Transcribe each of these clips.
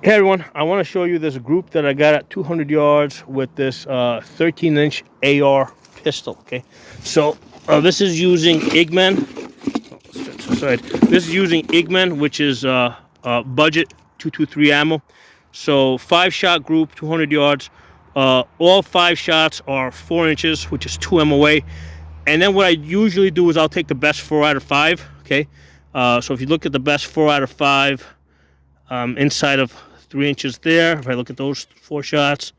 Hey everyone, I want to show you this group that I got at 200 yards with this 13-inch AR pistol. Okay, so this is using Igman. Oh, let's fix this side. This is using Igman, which is budget 223 ammo. So 5-shot group, 200 yards. All 5 shots are 4 inches, which is 2 MOA. And then what I usually do is I'll take the best 4 out of 5. Okay, so if you look at the best 4 out of 5. Inside of 3 inches there. If I look at those 4 shots,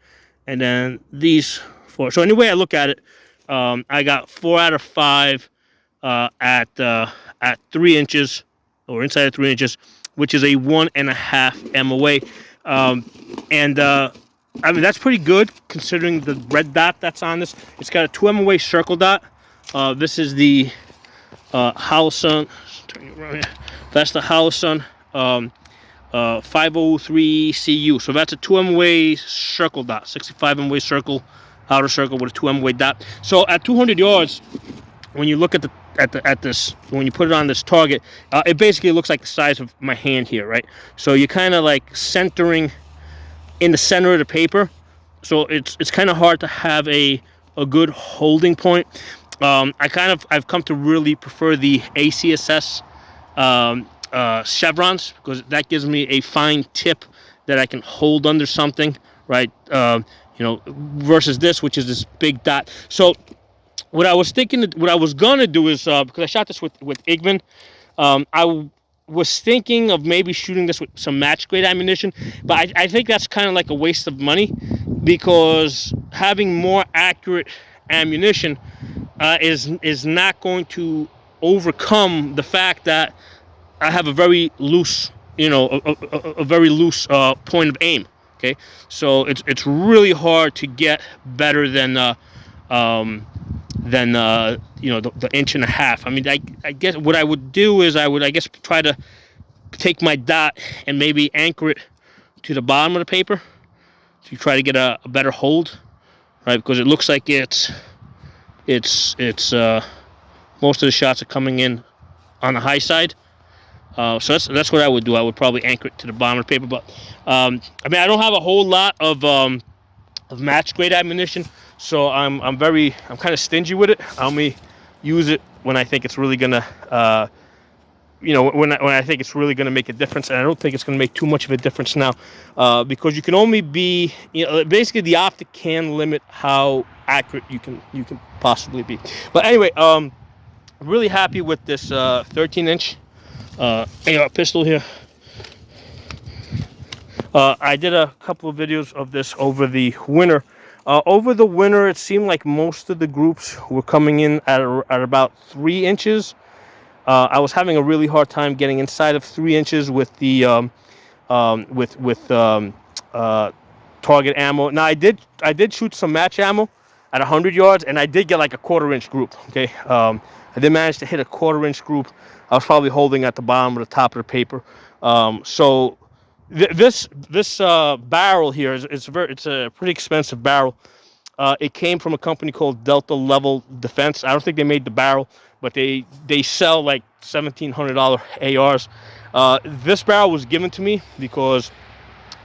and then these 4. So anyway I look at it, I got 4 out of 5 at 3 inches or inside of 3 inches, which is a 1.5 MOA. And I mean, that's pretty good considering the red dot that's on this. It's got a 2 MOA circle dot. This is the Howson. Turn you around here. That's the Howson 503 CU. So that's a 2 MOA circle dot, 65 MOA circle, outer circle with a 2 MOA dot. So at 200 yards, when you look at this, when you put it on this target, it basically looks like the size of my hand here, right? So you're kind of like centering in the center of the paper. So it's kind of hard to have a good holding point. I've come to really prefer the ACSS chevrons, because that gives me a fine tip that I can hold under something, right? Versus this, which is this big dot. So what I was gonna do is, because I shot this with Igman, was thinking of maybe shooting this with some match grade ammunition, but I think that's kind of like a waste of money, because having more accurate ammunition is not going to overcome the fact that I have a very loose, a very loose point of aim. Okay, so it's really hard to get better than the inch and a half. I mean, I guess what I would do is I guess try to take my dot and maybe anchor it to the bottom of the paper to try to get a better hold, right? Because it looks like it's most of the shots are coming in on the high side. So that's what I would do. I would probably anchor it to the bottom of the paper. But I mean, I don't have a whole lot of match grade ammunition, so I'm kind of stingy with it. I only use it when I think it's really gonna when I think it's really gonna make a difference, and I don't think it's gonna make too much of a difference now, because you can only be, basically the optic can limit how accurate you can possibly be. But anyway, I'm really happy with this 13-inch AR pistol here. I did a couple of videos of this over the winter. Over the winter, it seemed like most of the groups were coming in at about 3 inches. I was having a really hard time getting inside of 3 inches with the target ammo. Now I did shoot some match ammo at 100 yards, and I did get like a 1/4 inch group. Okay, I did manage to hit a 1/4 inch group. I was probably holding at the bottom or the top of the paper. So this barrel here it's a pretty expensive barrel. It came from a company called Delta Level Defense. I don't think they made the barrel, but they sell like $1,700 ARs. This barrel was given to me because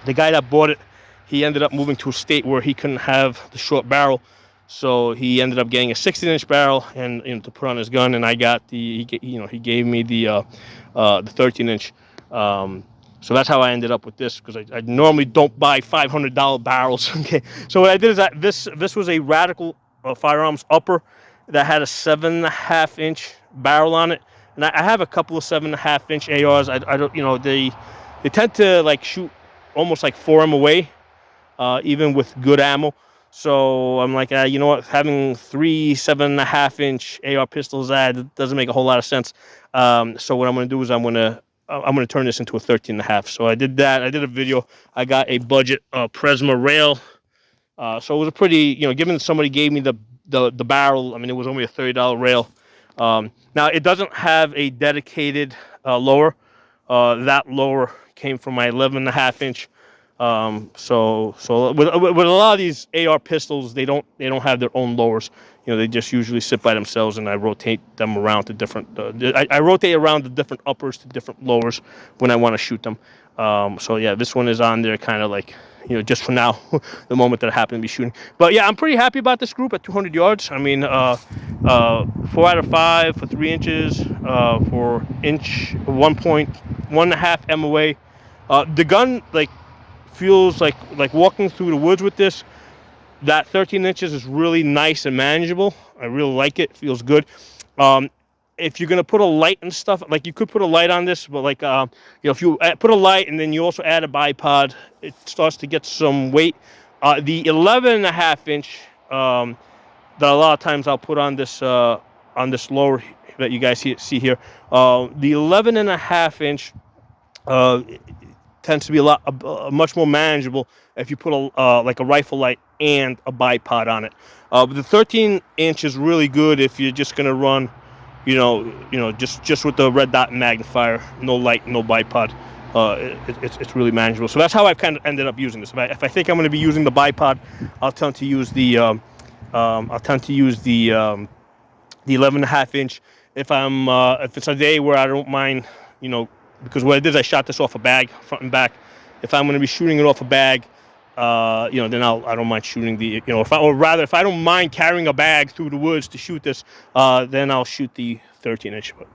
the guy that bought it, he ended up moving to a state where he couldn't have the short barrel, so he ended up getting a 16-inch barrel and to put on his gun. And I got he gave me the 13-inch. So that's how I ended up with this, because I normally don't buy $500 barrels. Okay, so what I did is this was a Radical Firearms upper that had a 7.5-inch barrel on it, and I have a couple of 7.5-inch ARs. I don't, they tend to like shoot almost like 4 MOA, even with good ammo. So I'm like, you know what, having 3 7.5-inch AR pistols, that doesn't make a whole lot of sense. So what I'm going to do is I'm going to turn this into a 13.5. So I did that. I did a video. I got a budget Presma rail. So it was a pretty, given that somebody gave me the barrel, I mean, it was only a $30 rail. Now it doesn't have a dedicated lower. That lower came from my 11.5-inch So with a lot of these AR pistols, they don't have their own lowers. They just usually sit by themselves, and I rotate them around to different. I rotate around the different uppers to different lowers when I want to shoot them. So yeah, this one is on there, kind of like just for now, the moment that I happen to be shooting. But yeah, I'm pretty happy about this group at 200 yards. I mean, 4 out of 5 for 3 inches, for inch 1.1.5 MOA. The gun feels like walking through the woods with this. That 13 inches is really nice and manageable. I really like it. It feels good. If you're gonna put a light and stuff, like you could put a light on this, but if you put a light and then you also add a bipod, it starts to get some weight. The 11.5 inch that a lot of times I'll put on this lower that you guys see here. The 11.5 inch tends to be much more manageable if you put like a rifle light and a bipod on it. But the 13 inch is really good if you're just gonna run, just with the red dot magnifier, no light, no bipod. It's really manageable. So that's how I've kind of ended up using this. If I think I'm going to be using the bipod, I'll tend to use the 11.5 inch. If it's a day where I don't mind, because what I did is I shot this off a bag, front and back. If I'm going to be shooting it off a bag, then I don't mind shooting the, if I don't mind carrying a bag through the woods to shoot this, then I'll shoot the 13 inch. But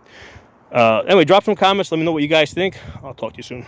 anyway, drop some comments. Let me know what you guys think. I'll talk to you soon.